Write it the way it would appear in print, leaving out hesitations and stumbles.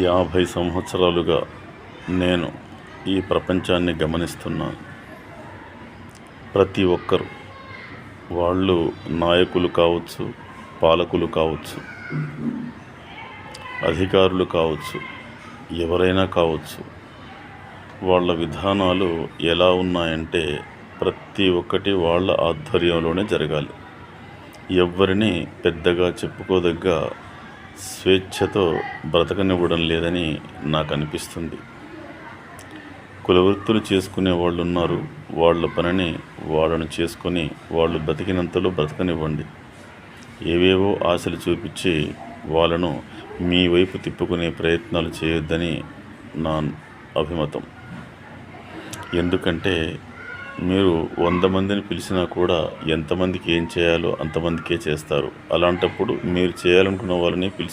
50 సంవత్సరాలుగా నేను ఈ ప్రపంచాన్ని గమనిస్తున్నాను. ప్రతి ఒక్కరు, వాళ్ళు నాయకులు కావచ్చు, పాలకులు కావచ్చు, అధికారులు కావచ్చు, ఎవరైనా కావచ్చు, వాళ్ళ విధానాలు ఎలా ఉన్నాయంటే ప్రతి ఒక్కటి వాళ్ళ ఆధ్వర్యంలోనే జరగాలి. ఎవ్వరిని పెద్దగా చెప్పుకోదగ్గ స్వేచ్ఛతో బ్రతకనివ్వడం లేదని నాకు అనిపిస్తుంది. కులవృత్తులు చేసుకునే వాళ్ళు ఉన్నారు. వాళ్ళ పనిని వాళ్ళను చేసుకొని వాళ్ళు బ్రతికినంతలో బ్రతకనివ్వండి. ఏవేవో ఆశలు చూపించి వాళ్ళను మీ వైపు తిప్పుకునే ప్రయత్నాలు చేయొద్దని నా అభిమతం. ఎందుకంటే మీరు 100 మందిని పిలిచినా కూడా ఎంతమందికి ఏం చేయాలో అంతమందికే చేస్తారు. అలాంటప్పుడు మీరు చేయాలనుకున్న వాళ్ళని పిలిచి